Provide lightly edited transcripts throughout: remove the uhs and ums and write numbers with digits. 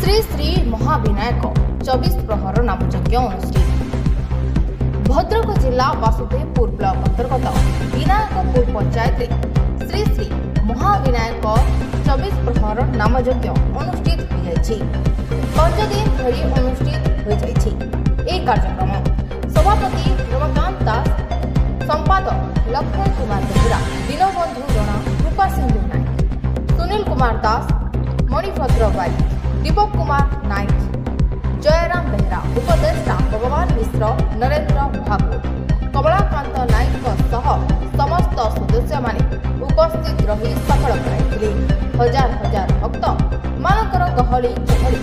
श्री श्री महाविनायक 24 प्रहर नामयज्ञ अनुष्ठित। भद्रक जिला वासुदेवपुर ब्लॉक अंतर्गत विनायकपुर पंचायत श्री श्री महाविनायक 24 प्रहर नामयज्ञ अनुष्ठित हो 5 दिन धरी अनुष्ठित हो कार्यक्रम सभापति रमाकांत दास, संपादक लक्ष्मण कुमार बेहरा, दीनबंधु रणा, कृपा सिंधु नायक, सुनील कुमार दास, मणिभद्र बाई, दीपक कुमार नायक, जयराम बेहरा, उपदेष्टा भगवान मिश्र, नरेंद्र भागवत, कमलाकांत नायक सह समस्त सदस्य माने उपस्थित रही सफल कराइथिले। हजार हजार भक्त मानकर गहली चहली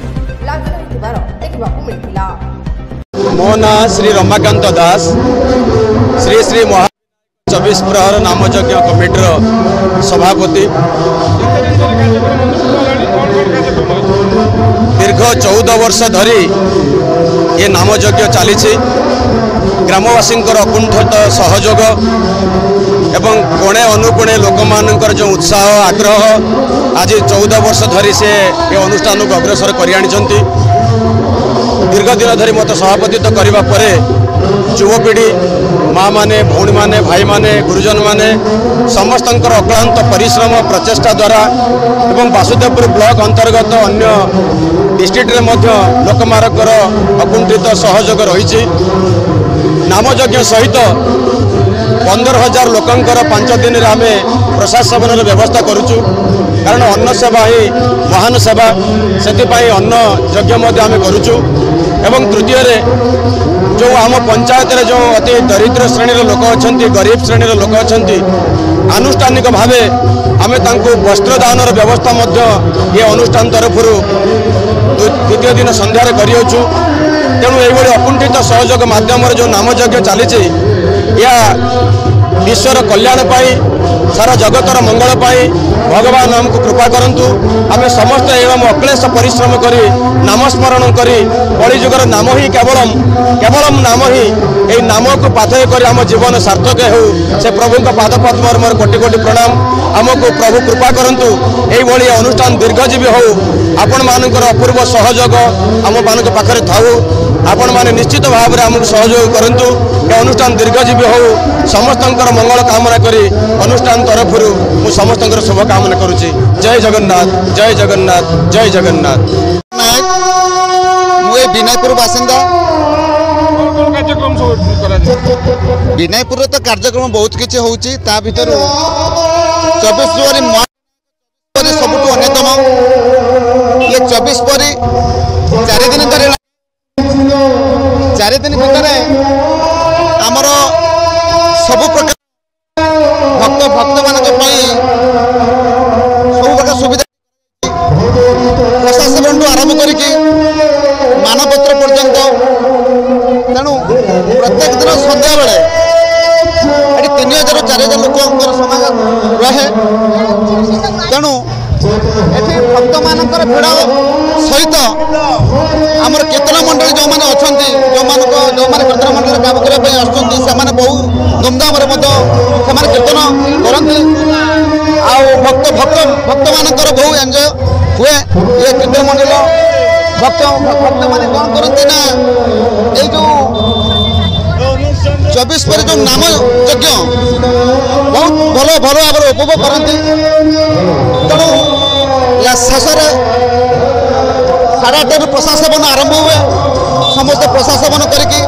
लागि रहिथिबार देखिबाकू मिलिथिला। मो ना श्री रमाकांत दास, श्री श्री महा 24 प्रहर नामयज्ञ कमिटर सभापति। दीर्घ 14 वर्ष धरी ये नामयज्ञ चली ग्रामवासी अकुंठित सहयोग एवं कोणे अनुकोणे लोक मानकर जो उत्साह आग्रह आज 14 वर्ष धरी से ये अनुष्ठान को अग्रसर कर दीर्घ दिन धरी मत सभापतित्व करने पर युवपीढ़ी माँ माने भौणी माने भाई माने गुरुजन माने समस्त अक्लांत परिश्रम प्रचेषा द्वारा एवं वासुदेवपुर ब्लॉक अंतर्गत अन्य डिस्ट्रिक्ट लोक मानकर अकुंठित सहयोग रही नामयज्ञ सहित 15,000 लोकंकर 5 दिन आम प्रसाद सेवन व्यवस्था करुचु। कारण अन्न सेवा ही महान सेवा से अन्न यज्ञ आम करुचु। एवं तृतीय जो आम पंचायत जो अति दरिद्र श्रेणी लोक अच्छा गरीब श्रेणी लोक अच्छा आनुष्ठानिक भाव आम वस्त्र दान व्यवस्था ये अनुष्ठान तरफ द्वितीय दिन संध्यार करूँ। तेणु ये अकुंठित सहयोग माध्यम जो नामयज्ञ चली या विश्वर कल्याण पाई सारा जगतर मंगल पाई भगवान आमको कृपा करंतु। आम समस्त एवं अक्लेश परिश्रम करी नामस्मरण करी कलिजुगर नाम ही केवलम नाम ही यही नाम को पाथय कर आम जीवन सार्थक हो से प्रभु पाद पद्म मोर कोटि कोटि प्रणाम। आमको प्रभु कृपा करंतु यही अनुष्ठान दीर्घजीवी हो आपण मानकर अपूर्व सहयोग आम मान पाखे थाऊ। आपण माने निश्चित भाव में आमको सहयोग करंतु ये अनुष्ठान दीर्घजीवी हो समस्त मंगल कामना करी अनुष्ठान तरफ मु समस्त शुभकामना करुच्ची। जय जगन्नाथ, जय जगन्नाथ, जय जगन्नाथ। नायक मुझे विनायकपुर बासिंदा। विनायकपुर तो कार्यक्रम बहुत किसी होची ता भीतर 24 फरवरी सबुठ अन्यतम। ये 24 परी 4 दिन धरी 4 दिन भितर आमर सबु प्रकार भक्त मान सब प्रकार सुविधा प्रशासन आरंभ करके मानपत्र पर्यंत। तेणु प्रत्येक दिन सन्ध्या बेले 3,000-4,000 लोक समाज रहे। तेणु ये भक्त मानकर भिड़ सहित आमर कीर्तन मंडली जो मैंने अच्छा जो मैंने कीर्तन मंडल काम करने आसुँच बहु धूमधाम कीर्तन करती भक्त मानकर बहु एंजय हुए। ये कीर्तन मंडल भक्त मैंने कौन करती ना ये जो 24 पर जो नाम यज्ञ बहुत भल भल भाव उपभोग करती। तेणु या शेष 8:30 प्रसाद सेवन आरंभ हुए। समस्त प्रसाद सेवन करके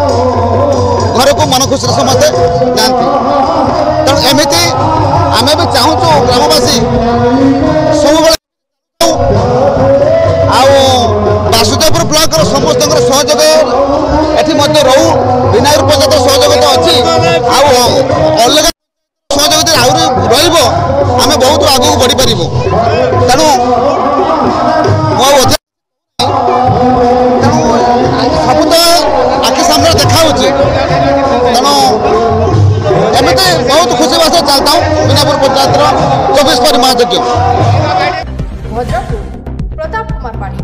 घर को मन खुशी समस्ते जाती। तेणु एमती आम भी चाहूँ ग्रामवासी सब वासुदेवपुर ब्लॉक समस्त सहयोग ये रहू। विनायक पंचायत सहयोग तो अच्छी अलग सहयोग आहरी रम बहुत आगे बढ़ी पार। तेणु सब तो आखि सामने देखा। तेणु एमती बहुत खुशी बास चलता हूँ विनायकपुर पंचायत 24 पर महायज्ञ। भद्रक प्रताप कुमार पाणी।